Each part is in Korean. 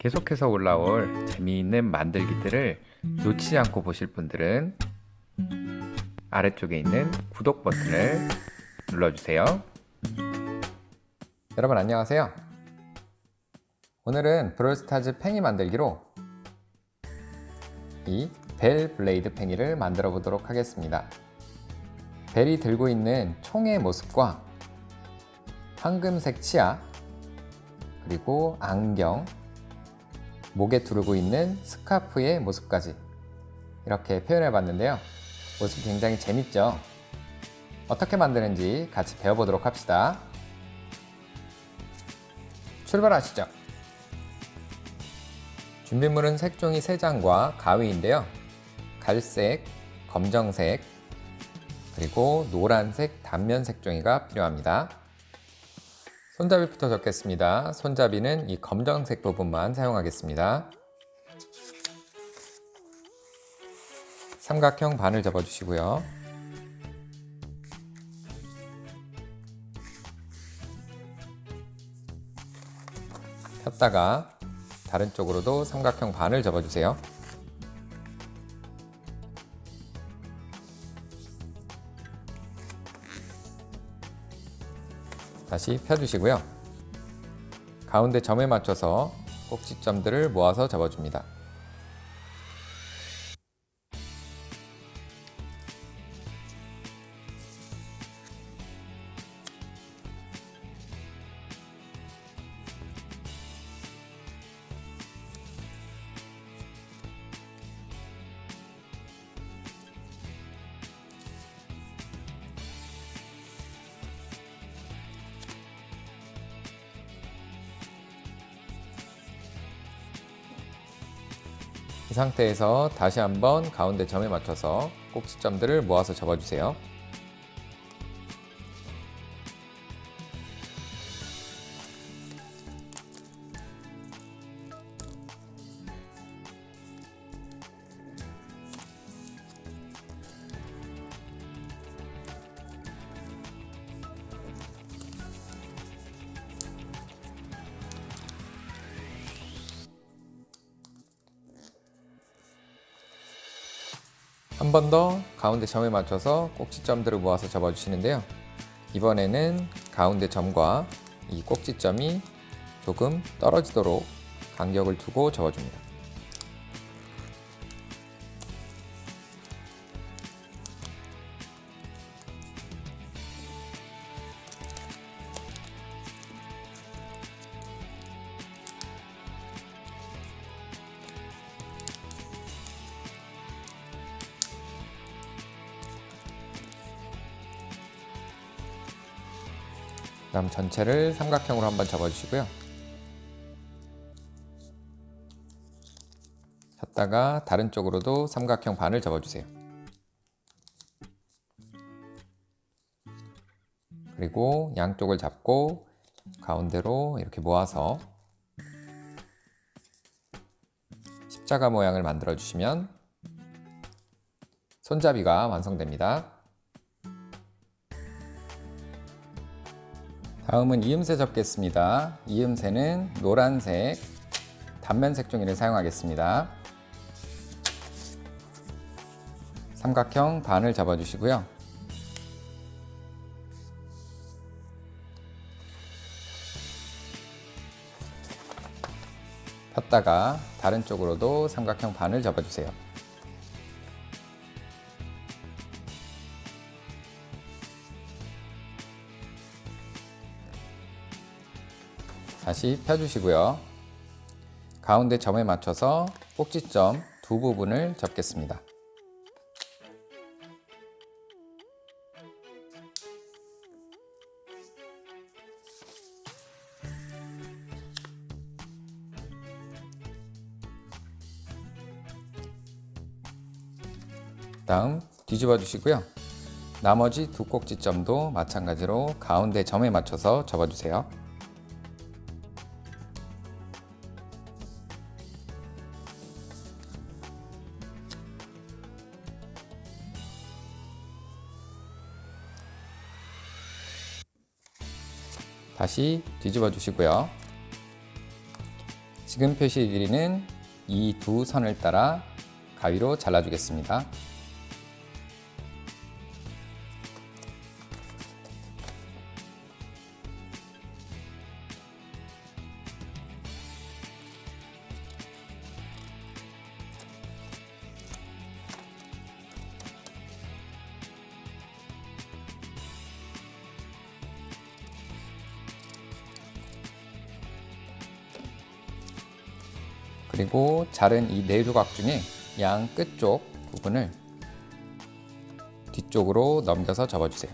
계속해서 올라올 재미있는 만들기들을 놓치지 않고 보실 분들은 아래쪽에 있는 구독 버튼을 눌러주세요. 여러분 안녕하세요. 오늘은 브롤스타즈 팽이 만들기로 이 벨 블레이드 팽이를 만들어 보도록 하겠습니다. 벨이 들고 있는 총의 모습과 황금색 치아, 그리고 안경, 목에 두르고 있는 스카프의 모습까지 이렇게 표현해 봤는데요. 모습이 굉장히 재밌죠? 어떻게 만드는지 같이 배워보도록 합시다. 출발하시죠. 준비물은 색종이 3장과 가위인데요. 갈색, 검정색, 그리고 노란색 단면 색종이가 필요합니다. 손잡이부터 적겠습니다. 손잡이는 이 검정색 부분만 사용하겠습니다. 삼각형 반을 접어주시고요. 폈다가 다른 쪽으로도 삼각형 반을 접어주세요. 다시 펴주시고요. 가운데 점에 맞춰서 꼭지점들을 모아서 접어줍니다. 이 상태에서 다시 한번 가운데 점에 맞춰서 꼭지점들을 모아서 접어주세요. 한 번 더 가운데 점에 맞춰서 꼭지점들을 모아서 접어주시는데요. 이번에는 가운데 점과 이 꼭지점이 조금 떨어지도록 간격을 두고 접어줍니다. 그다음 전체를 삼각형으로 한번 접어주시고요. 폈다가 다른 쪽으로도 삼각형 반을 접어주세요. 그리고 양쪽을 잡고 가운데로 이렇게 모아서 십자가 모양을 만들어 주시면 손잡이가 완성됩니다. 다음은 이음새 접겠습니다. 이음새는 노란색 단면 색종이를 사용하겠습니다. 삼각형 반을 접어주시고요. 폈다가 다른 쪽으로도 삼각형 반을 접어주세요. 다시 펴주시고요. 가운데 점에 맞춰서 꼭지점 두 부분을 접겠습니다. 다음 뒤집어 주시고요. 나머지 두 꼭지점도 마찬가지로 가운데 점에 맞춰서 접어주세요. 다시 뒤집어 주시고요. 지금 표시해드리는 이 두 선을 따라 가위로 잘라주겠습니다. 그리고 자른 이 네 조각 중에 양 끝쪽 부분을 뒤쪽으로 넘겨서 접어주세요.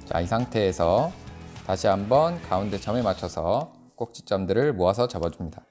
자, 이 상태에서 다시 한번 가운데 점에 맞춰서 꼭지점들을 모아서 접어줍니다.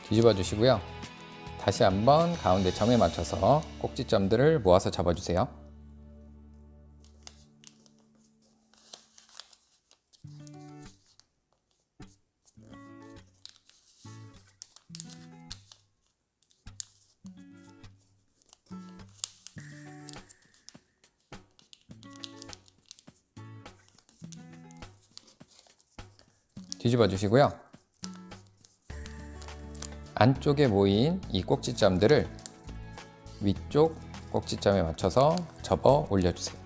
뒤집어 주시고요. 다시 한번 가운데 점에 맞춰서 꼭지점들을 모아서 접어주세요. 뒤집어 주시고요. 안쪽에 모인 이 꼭지점들을 위쪽 꼭지점에 맞춰서 접어 올려주세요.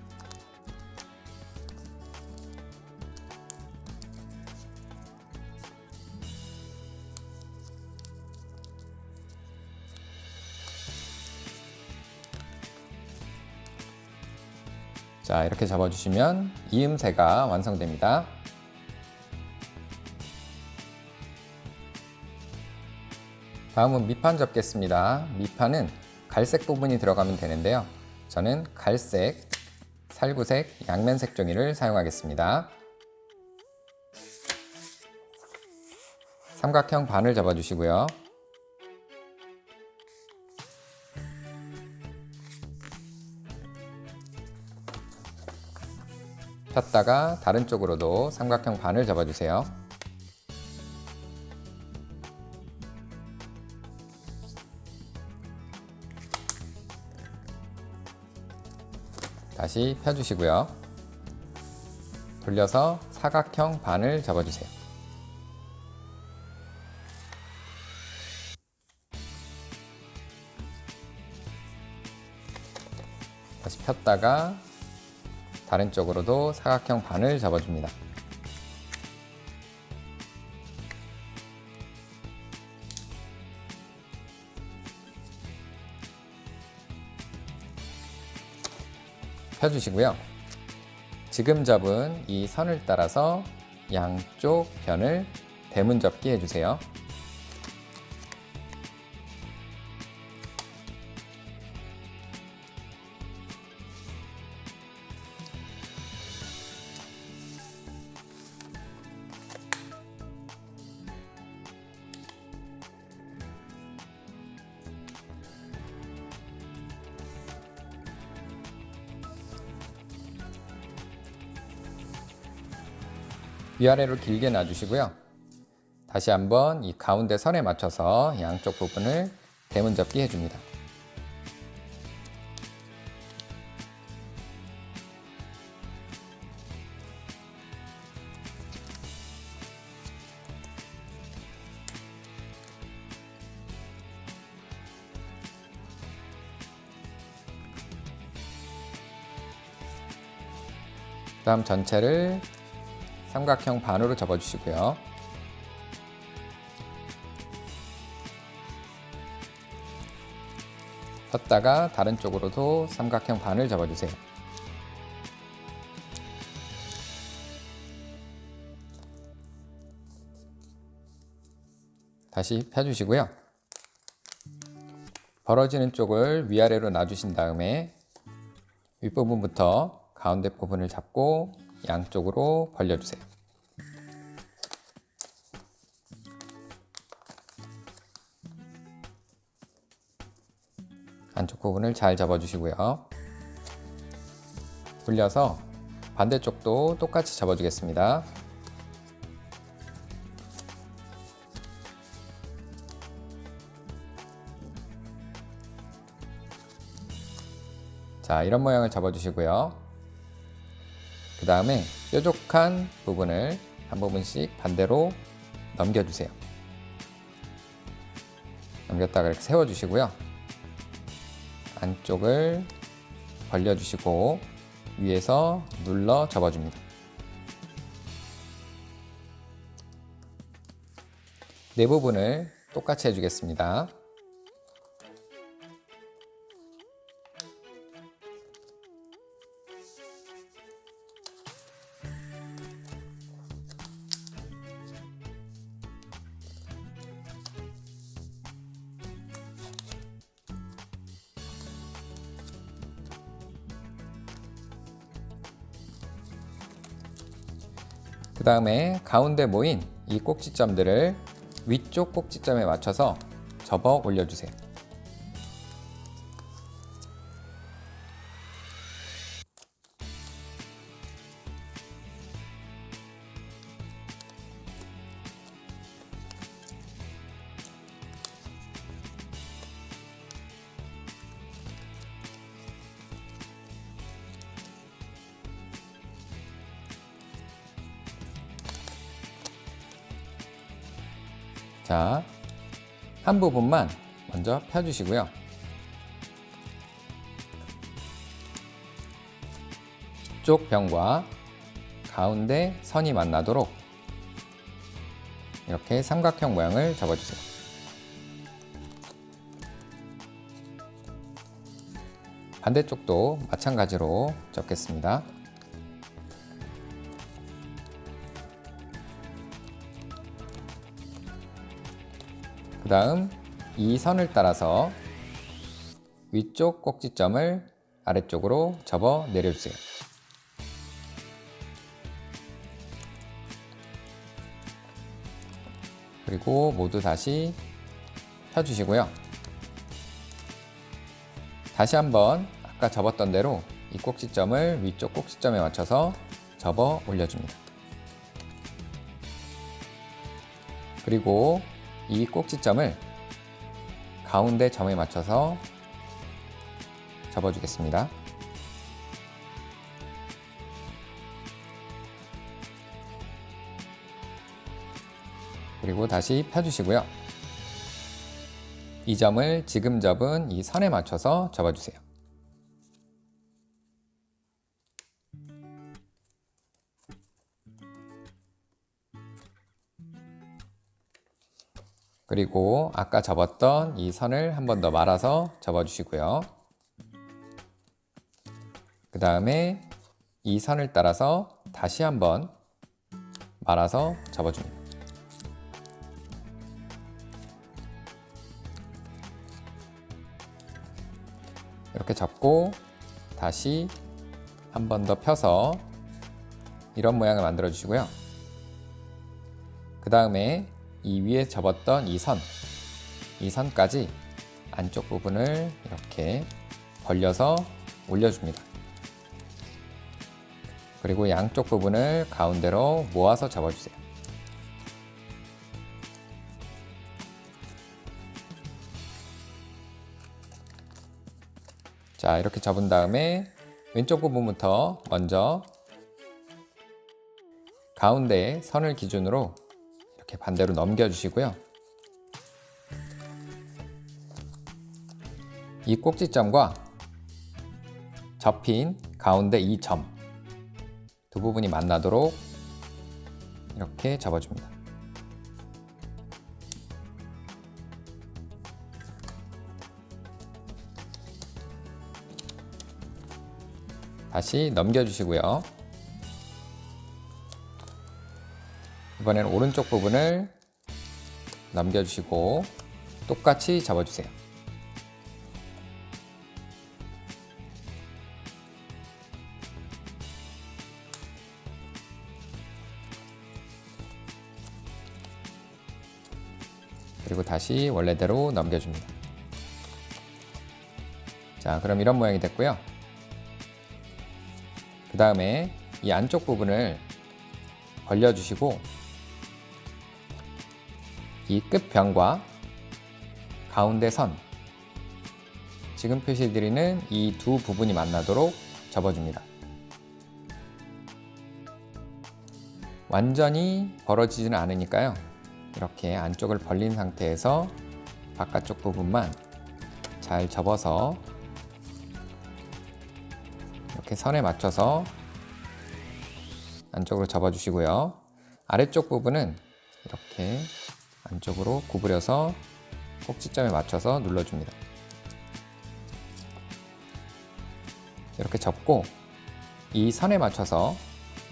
자, 이렇게 접어주시면 이음새가 완성됩니다. 다음은 밑판 접겠습니다. 밑판은 갈색 부분이 들어가면 되는데요. 저는 갈색, 살구색, 양면색 종이를 사용하겠습니다. 삼각형 반을 접어주시고요. 폈다가 다른 쪽으로도 삼각형 반을 접어주세요. 다시 펴주시고요. 돌려서 사각형 반을 접어주세요. 다시 폈다가 다른 쪽으로도 사각형 반을 접어줍니다. 펴주시고요. 지금 접은 이 선을 따라서 양쪽 변을 대문 접기 해주세요. 위아래로 길게 놔주시고요. 다시 한번 이 가운데 선에 맞춰서 양쪽 부분을 대문 접기 해줍니다. 다음 전체를 삼각형 반으로 접어주시고요. 폈다가 다른 쪽으로도 삼각형 반을 접어주세요. 다시 펴주시고요. 벌어지는 쪽을 위아래로 놔주신 다음에 윗부분부터 가운데 부분을 잡고 양쪽으로 벌려주세요. 안쪽 부분을 잘 잡아주시고요. 돌려서 반대쪽도 똑같이 잡아주겠습니다. 자, 이런 모양을 잡아주시고요. 그 다음에 뾰족한 부분을 한 부분씩 반대로 넘겨주세요. 넘겼다가 이렇게 세워주시고요. 안쪽을 벌려주시고 위에서 눌러 접어줍니다. 네 부분을 똑같이 해주겠습니다. 그 다음에 가운데 모인 이 꼭지점들을 위쪽 꼭지점에 맞춰서 접어 올려주세요. 자, 한 부분만 먼저 펴주시고요. 이쪽 병과 가운데 선이 만나도록 이렇게 삼각형 모양을 접어주세요. 반대쪽도 마찬가지로 접겠습니다. 그 다음 이 선을 따라서 위쪽 꼭지점을 아래쪽으로 접어 내려주세요. 그리고 모두 다시 펴주시고요. 다시 한번 아까 접었던 대로 이 꼭지점을 위쪽 꼭지점에 맞춰서 접어 올려줍니다. 그리고 이 꼭지점을 가운데 점에 맞춰서 접어주겠습니다. 그리고 다시 펴주시고요. 이 점을 지금 접은 이 선에 맞춰서 접어주세요. 그리고 아까 접었던 이 선을 한 번 더 말아서 접어주시고요. 그 다음에 이 선을 따라서 다시 한번 말아서 접어줍니다. 이렇게 접고 다시 한 번 더 펴서 이런 모양을 만들어 주시고요. 그 다음에 이 위에 접었던 이 선까지 안쪽 부분을 이렇게 벌려서 올려줍니다. 그리고 양쪽 부분을 가운데로 모아서 접어주세요. 자, 이렇게 접은 다음에 왼쪽 부분부터 먼저 가운데 선을 기준으로 이렇게 반대로 넘겨주시고요. 이 꼭지점과 접힌 가운데 이 점 두 부분이 만나도록 이렇게 접어줍니다. 다시 넘겨주시고요. 이번에는 오른쪽 부분을 넘겨주시고 똑같이 접어주세요. 그리고 다시 원래대로 넘겨줍니다. 자, 그럼 이런 모양이 됐고요. 그 다음에 이 안쪽 부분을 벌려주시고 이 끝변과 가운데 선, 지금 표시해드리는 이 두 부분이 만나도록 접어줍니다. 완전히 벌어지지는 않으니까요. 이렇게 안쪽을 벌린 상태에서 바깥쪽 부분만 잘 접어서 이렇게 선에 맞춰서 안쪽으로 접어주시고요. 아래쪽 부분은 이렇게 안쪽으로 구부려서 꼭지점에 맞춰서 눌러줍니다. 이렇게 접고 이 선에 맞춰서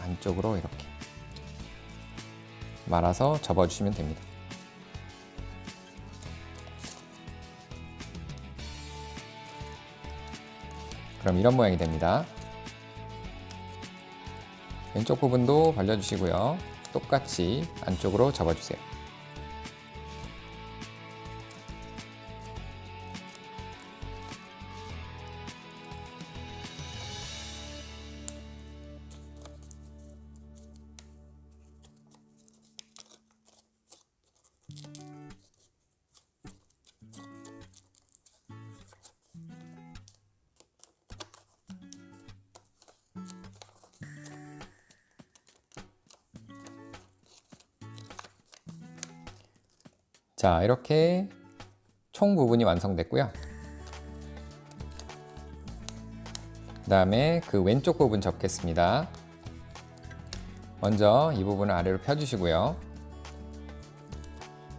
안쪽으로 이렇게 말아서 접어주시면 됩니다. 그럼 이런 모양이 됩니다. 왼쪽 부분도 벌려주시고요. 똑같이 안쪽으로 접어주세요. 자, 이렇게 총 부분이 완성됐고요. 그 다음에 그 왼쪽 부분 접겠습니다. 먼저 이 부분을 아래로 펴주시고요.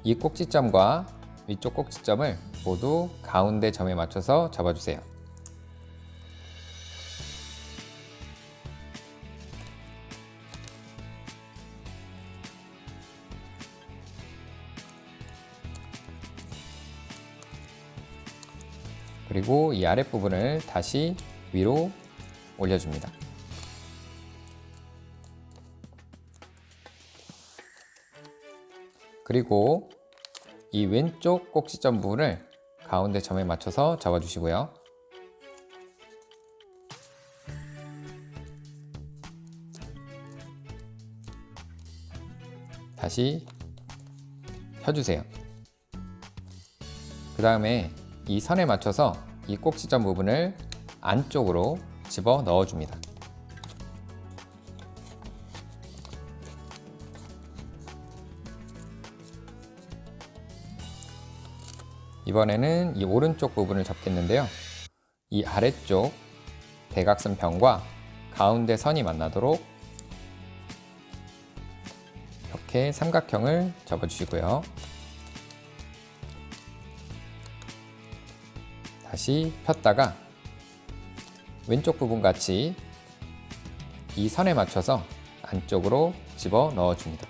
이 꼭지점과 위쪽 꼭지점을 모두 가운데 점에 맞춰서 접어주세요. 그리고 이 아랫부분을 다시 위로 올려줍니다. 그리고 이 왼쪽 꼭지점 부분을 가운데 점에 맞춰서 접어주시고요. 다시 펴주세요. 그 다음에 이 선에 맞춰서 이 꼭지점 부분을 안쪽으로 집어 넣어줍니다. 이번에는 이 오른쪽 부분을 접겠는데요. 이 아래쪽 대각선 변과 가운데 선이 만나도록 이렇게 삼각형을 접어주시고요. 다시 폈다가 왼쪽 부분 같이 이 선에 맞춰서 안쪽으로 집어 넣어줍니다.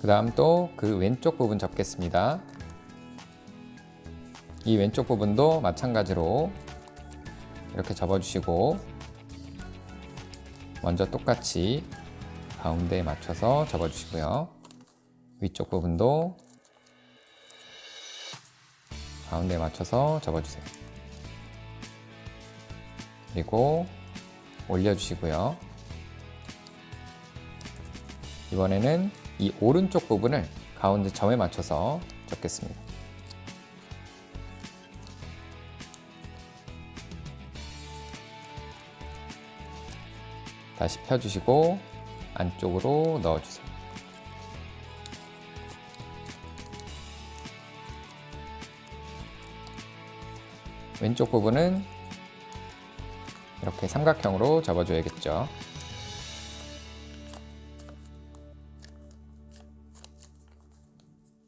그 다음 또 그 왼쪽 부분 접겠습니다. 이 왼쪽 부분도 마찬가지로 이렇게 접어주시고 먼저 똑같이 가운데에 맞춰서 접어주시고요. 위쪽 부분도 가운데에 맞춰서 접어주세요. 그리고 올려주시고요. 이번에는 이 오른쪽 부분을 가운데 점에 맞춰서 접겠습니다. 다시 펴주시고 안쪽으로 넣어주세요. 왼쪽 부분은 이렇게 삼각형으로 접어줘야겠죠.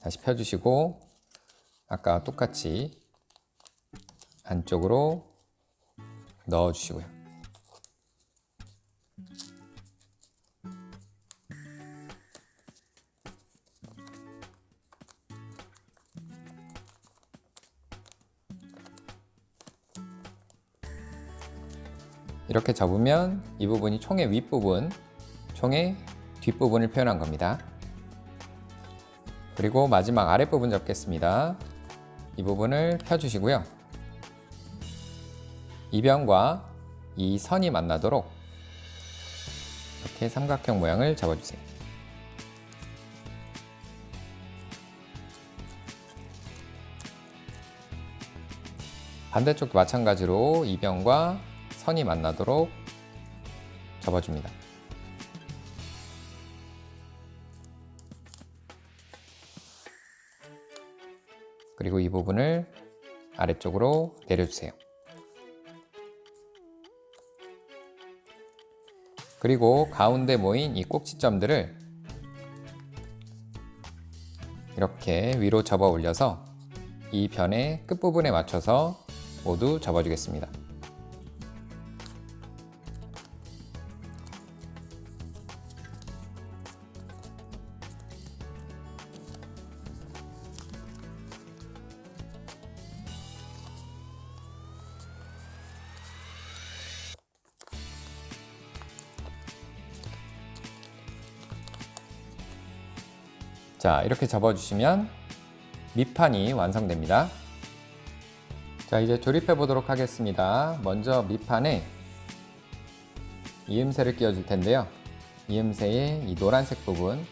다시 펴주시고 아까와 똑같이 안쪽으로 넣어주시고요. 이렇게 접으면 이 부분이 총의 윗부분, 총의 뒷부분을 표현한 겁니다. 그리고 마지막 아랫부분 접겠습니다. 이 부분을 펴주시고요. 이 변과 이 선이 만나도록 이렇게 삼각형 모양을 접어주세요. 반대쪽도 마찬가지로 이 변과 선이 만나도록 접어줍니다. 그리고 이 부분을 아래쪽으로 내려주세요. 그리고 가운데 모인 이 꼭지점들을 이렇게 위로 접어 올려서 이 변의 끝부분에 맞춰서 모두 접어주겠습니다. 자, 이렇게 접어주시면 밑판이 완성됩니다. 자, 이제 조립해 보도록 하겠습니다. 먼저 밑판에 이음새를 끼워줄 텐데요. 이음새의 이 노란색 부분,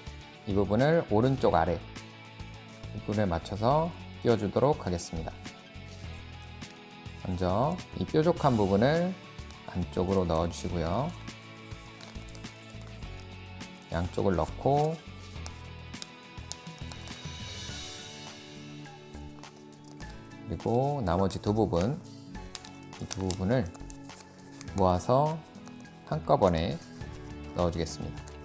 이 부분을 오른쪽 아래 부분에 맞춰서 끼워주도록 하겠습니다. 먼저 이 뾰족한 부분을 안쪽으로 넣어주시고요. 양쪽을 넣고 그리고 나머지 두 부분, 이 두 부분을 모아서 한꺼번에 넣어주겠습니다.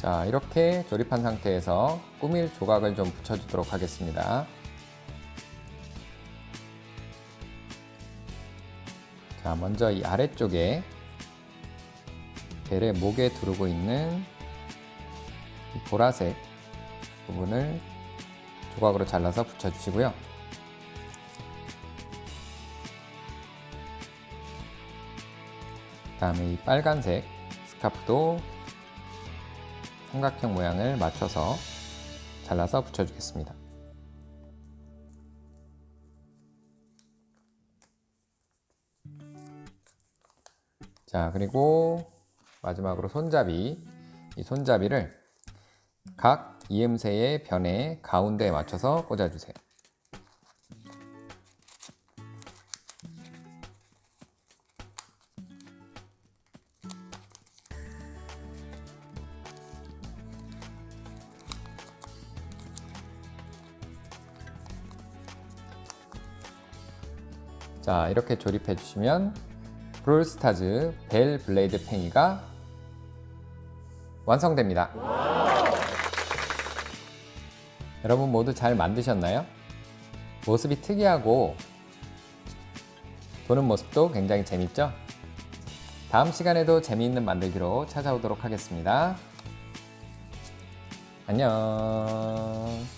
자, 이렇게 조립한 상태에서 꾸밀 조각을 좀 붙여주도록 하겠습니다. 자, 먼저 이 아래쪽에 벨의 목에 두르고 있는 이 보라색 부분을 조각으로 잘라서 붙여주시고요. 그 다음에 이 빨간색 스카프도 삼각형 모양을 맞춰서 잘라서 붙여주겠습니다. 자, 그리고 마지막으로 손잡이, 이 손잡이를 각 이음새의 변의 가운데에 맞춰서 꽂아주세요. 자, 이렇게 조립해 주시면 브롤스타즈 벨 블레이드 팽이가 완성됩니다. 여러분 모두 잘 만드셨나요? 모습이 특이하고 도는 모습도 굉장히 재밌죠? 다음 시간에도 재미있는 만들기로 찾아오도록 하겠습니다. 안녕.